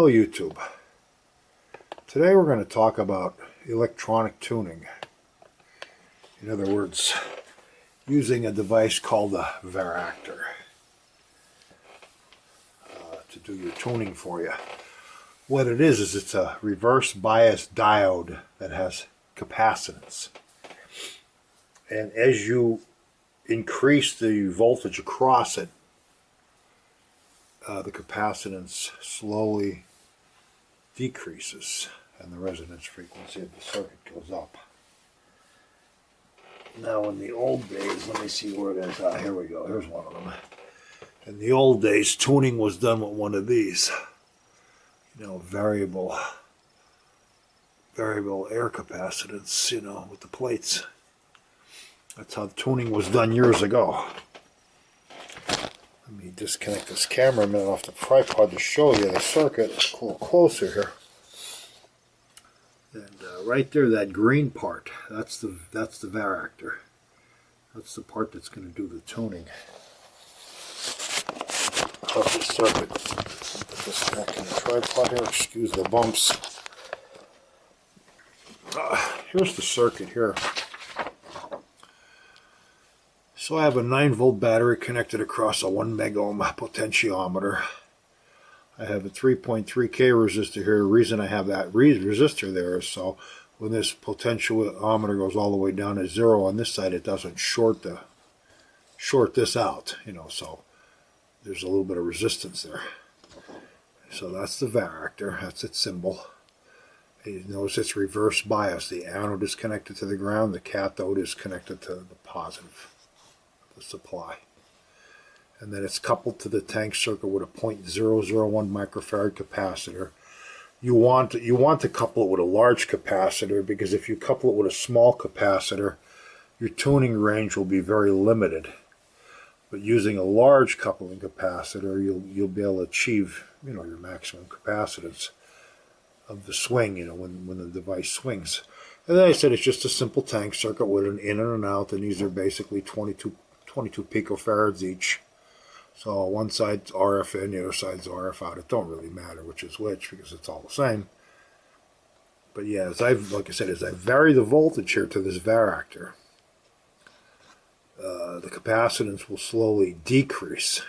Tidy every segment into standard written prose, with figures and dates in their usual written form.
Hello YouTube. Today we're going to talk about electronic tuning. In other words, using a device called a varactor to do your tuning for you. What it is it's a reverse bias diode that has capacitance. And as you increase the voltage across it, the capacitance slowly decreases and the resonance frequency of the circuit goes up. Now in the old days, let me see where it is. Here we go, here's one of them. In the old days, tuning was done with one of these, variable air capacitance, with the plates. That's how the tuning was done years ago. Let me disconnect this camera a minute off the tripod to show you the circuit a little closer here. And right there, that green part, that's the varactor. That's the part that's going to do the tuning of the circuit. Put this back in the tripod here. Excuse the bumps. Here's the circuit here. So I have a 9-volt battery connected across a 1 megohm potentiometer. I have a 3.3K resistor here. The reason I have that resistor there is so when this potentiometer goes all the way down to 0 on this side, it doesn't short this out, so there's a little bit of resistance there. So that's the varactor, that's its symbol. You notice it's reverse bias. The anode is connected to the ground, the cathode is connected to the positive. The supply, and then it's coupled to the tank circuit with a 0.001 microfarad capacitor. You want to couple it with a large capacitor, because if you couple it with a small capacitor, your tuning range will be very limited. But using a large coupling capacitor, you'll be able to achieve your maximum capacitance of the swing when the device swings. And then I said it's just a simple tank circuit with an in and an out, and these are basically 22 picofarads each. So one side's RF in, the other side's RF out. It don't really matter which is which because it's all the same. But yeah, like I said, as I vary the voltage here to this varactor, the capacitance will slowly decrease.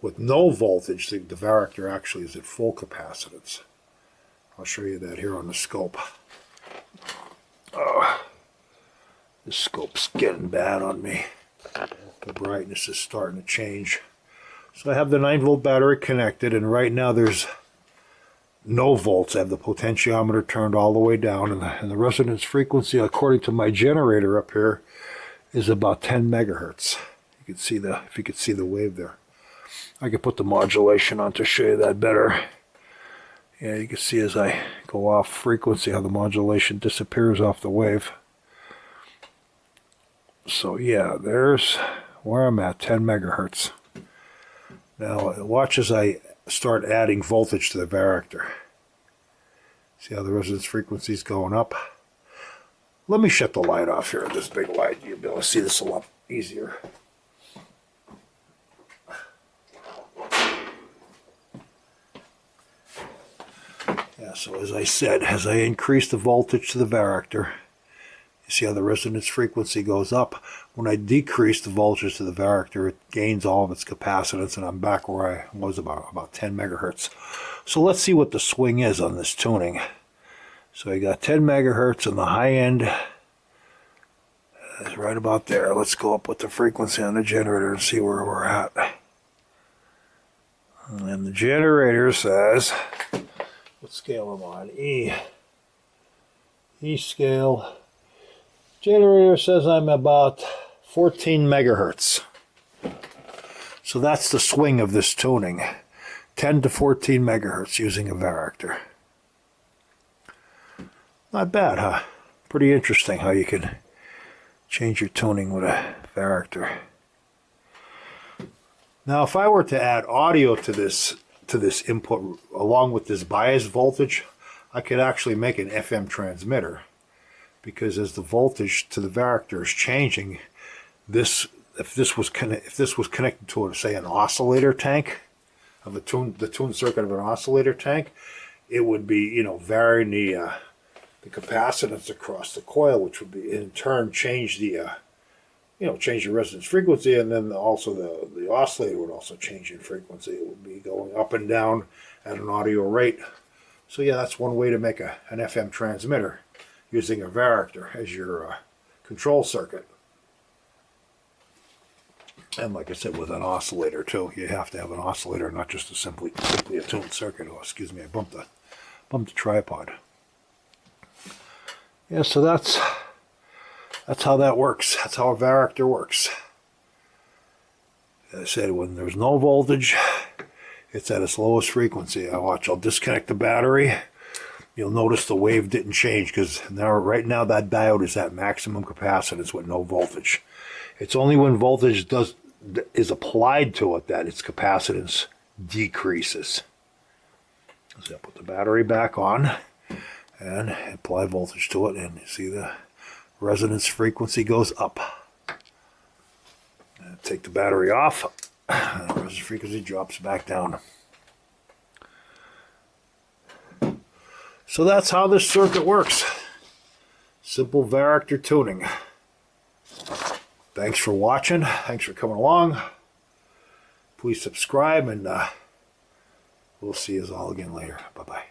With no voltage, the varactor actually is at full capacitance. I'll show you that here on the scope. This scope's getting bad on me. The brightness is starting to change. So I have the 9-volt battery connected, and right now there's no volts. I have the potentiometer turned all the way down, and the resonance frequency, according to my generator up here, is about 10 megahertz. You can see if you could see the wave there. I could put the modulation on to show you that better. Yeah, you can see as I go off frequency how the modulation disappears off the wave. So yeah, there's where I'm at, 10 megahertz. Now watch as I start adding voltage to the varactor. See how the resonance frequency is going up? Let me shut the light off here, this big light. You'll be able to see this a lot easier. Yeah, so as I said, as I increase the voltage to the varactor, you see how the resonance frequency goes up. When I decrease the voltage to the varactor, it gains all of its capacitance, and I'm back where I was about 10 megahertz. So let's see what the swing is on this tuning. So I got 10 megahertz, and the high end is right about there. Let's go up with the frequency on the generator and see where we're at. And the generator says, what scale am I on? E scale. Generator says I'm about 14 megahertz. So that's the swing of this tuning. 10 to 14 megahertz using a varactor. Not bad, huh? Pretty interesting how you can change your tuning with a varactor. Now if I were to add audio to this input along with this bias voltage, I could actually make an FM transmitter. Because as the voltage to the varactor is changing, if this was connected to, say, an oscillator tank, of the tune circuit of an oscillator tank, it would be, you know, varying the capacitance across the coil, which would be in turn change the change the resonance frequency, and then also the oscillator would also change in frequency. It would be going up and down at an audio rate. So yeah, that's one way to make an FM transmitter, using a varactor as your control circuit. And like I said, with an oscillator too, you have to have an oscillator, not just a simply a tuned circuit. Oh, excuse me, I bumped the tripod. Yeah, so that's how that works. That's how a varactor works. As I said, when there's no voltage, it's at its lowest frequency. I'll disconnect the battery. You'll notice the wave didn't change, because right now that diode is at maximum capacitance with no voltage. It's only when voltage is applied to it that its capacitance decreases. So I'll put the battery back on and apply voltage to it, and you see the resonance frequency goes up. And take the battery off, and the resonance frequency drops back down. So that's how this circuit works. Simple varactor tuning. Thanks for watching. Thanks for coming along. Please subscribe, and we'll see you all again later. Bye-bye.